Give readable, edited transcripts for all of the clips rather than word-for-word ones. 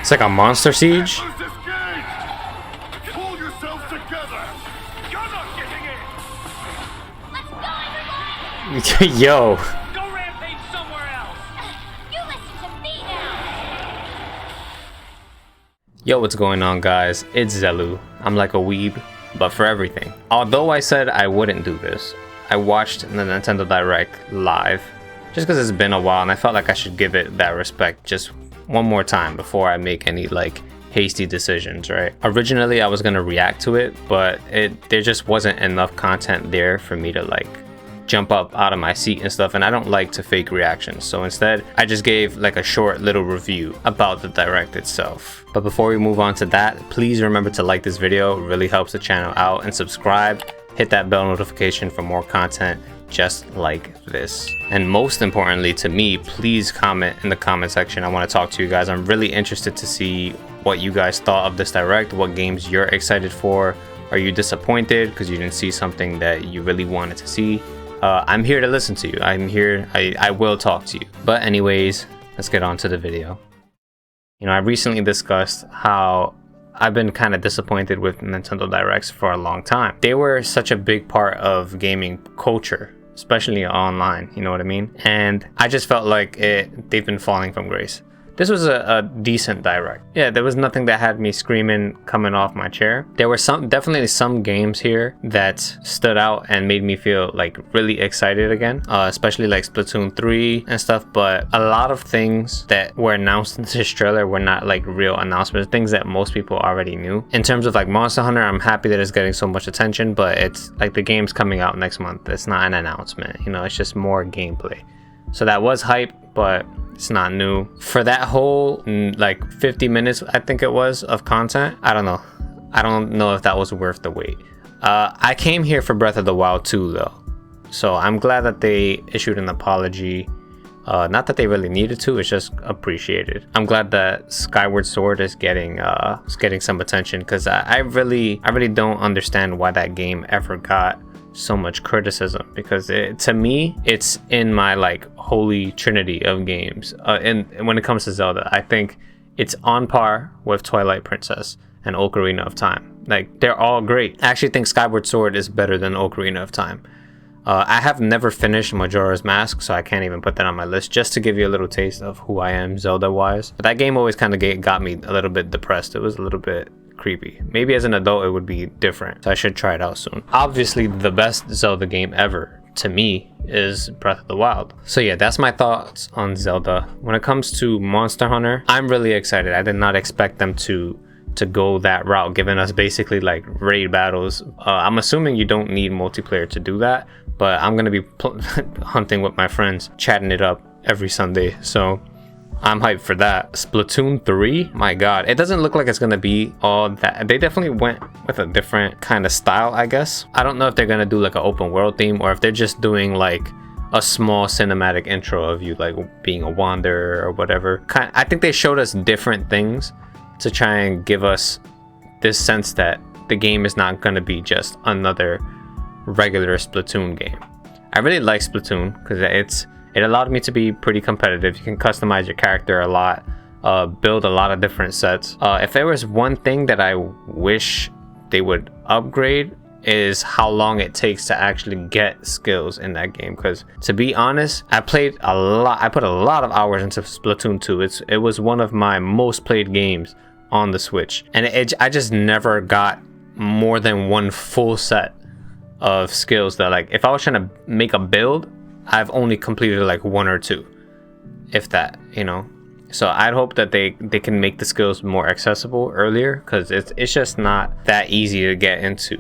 It's like a monster siege. Pull yourselves together. You're not getting in. Let's go, everyone! Yo. Go rampage somewhere else. You listen to me now! Yo, what's going on, guys? It's Zelu. I'm like a weeb, but for everything. Although I said I wouldn't do this, I watched the Nintendo Direct live just because it's been a while and I felt like I should give it that respect just one more time before I make any like hasty decisions, right? Originally I was gonna react to it, but there just wasn't enough content there for me to like jump up out of my seat and stuff, and I don't like to fake reactions, so instead I just gave like a short little review about the Direct itself. But before we move on to that, please remember to like this video. It really helps the channel out, and subscribe, hit that bell notification for more content just like this. And most importantly to me, please comment in the comment section. I want to talk to you guys. I'm really interested to see what you guys thought of this Direct, what games you're excited for. Are you disappointed because you didn't see something that you really wanted to see? I'm here to listen to you. I'm here. I will talk to you. But anyways, let's get on to the video. You know, I recently discussed how I've been kind of disappointed with Nintendo Directs for a long time. They were such a big part of gaming culture, especially online, you know what I mean? And I just felt like they've been falling from grace. This was a decent Direct. Yeah, there was nothing that had me screaming coming off my chair. There were definitely some games here that stood out and made me feel like really excited again, especially like Splatoon 3 and stuff. But a lot of things that were announced in this trailer were not like real announcements, things that most people already knew. In terms of like Monster Hunter, I'm happy that it's getting so much attention, but it's like the game's coming out next month. It's not an announcement, you know, it's just more gameplay. So that was hype, but it's not new. For that whole like 50 minutes, I think it was, of content, I don't know. I don't know if that was worth the wait. I came here for Breath of the Wild 2 though. So I'm glad that they issued an apology. Not that they really needed to, it's just appreciated. I'm glad that Skyward Sword is getting some attention, because I really don't understand why that game ever got so much criticism, because to me it's in my like holy trinity of games, and when it comes to Zelda, I think it's on par with Twilight Princess and Ocarina of Time. Like, they're all great. I actually think Skyward Sword is better than Ocarina of Time. I have never finished Majora's Mask, so I can't even put that on my list, just to give you a little taste of who I am Zelda wise. But that game always kind of got me a little bit depressed. It was a little bit creepy. Maybe as an adult it would be different, so I should try it out soon. Obviously the best Zelda game ever to me is Breath of the Wild. So yeah, that's my thoughts on Zelda. When it comes to Monster Hunter, I'm really excited. I did not expect them to go that route, giving us basically like raid battles. I'm assuming you don't need multiplayer to do that, but I'm gonna be hunting with my friends, chatting it up every Sunday, so I'm hyped for that. Splatoon 3, my god, it doesn't look like it's gonna be all that. They definitely went with a different kind of style, I guess. I don't know if they're gonna do like an open world theme, or if they're just doing like a small cinematic intro of you like being a wanderer or whatever. I think they showed us different things to try and give us this sense that the game is not gonna be just another regular Splatoon game. I really like Splatoon because it allowed me to be pretty competitive. You can customize your character a lot, build a lot of different sets. If there was one thing that I wish they would upgrade, is how long it takes to actually get skills in that game. Because to be honest, I put a lot of hours into Splatoon 2. It was one of my most played games on the Switch, and I just never got more than one full set of skills that, like, if I was trying to make a build, I've only completed like one or two, if that, you know. So I'd hope that they can make the skills more accessible earlier, because it's just not that easy to get into.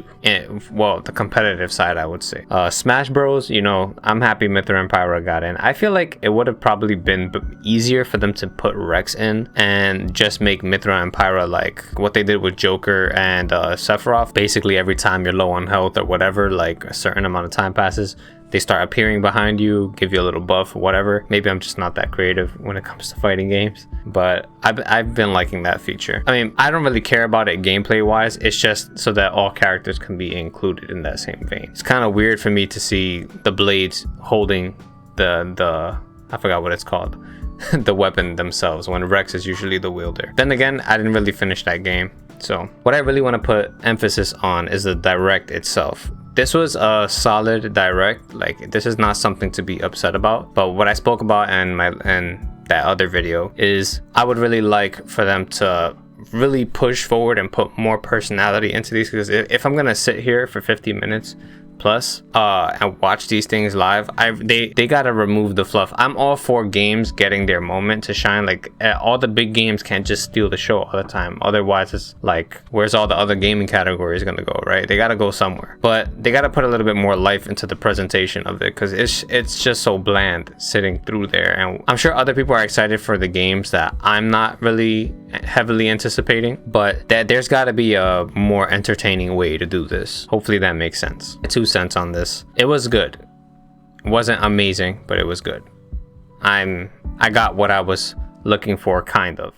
Well, the competitive side, I would say. Smash Bros, you know, I'm happy Mythra and Pyra got in. I feel like it would have probably been easier for them to put Rex in and just make Mythra and Pyra like what they did with Joker and Sephiroth. Basically every time you're low on health or whatever, like a certain amount of time passes, they start appearing behind you, give you a little buff or whatever. Maybe I'm just not that creative when it comes to fighting games, but I've been liking that feature. I mean, I don't really care about it gameplay wise. It's just so that all characters can be included in that same vein. It's kind of weird for me to see the blades holding the I forgot what it's called. The weapon themselves, when Rex is usually the wielder. Then again, I didn't really finish that game. So what I really want to put emphasis on is the direct itself. This was a solid direct. Like, this is not something to be upset about. But what I spoke about in that other video is I would really like for them to really push forward and put more personality into these, because if I'm gonna sit here for 50 minutes plus and watch these things live, they gotta remove the fluff. I'm all for games getting their moment to shine. Like, all the big games can't just steal the show all the time, otherwise it's like, where's all the other gaming categories gonna go, right? They gotta go somewhere, but they gotta put a little bit more life into the presentation of it, because it's just so bland sitting through there. And I'm sure other people are excited for the games that I'm not really heavily anticipating, but there's got to be a more entertaining way to do this. Hopefully that makes sense. 2 cents on this. It was good. It wasn't amazing, but it was good. I got what I was looking for, kind of.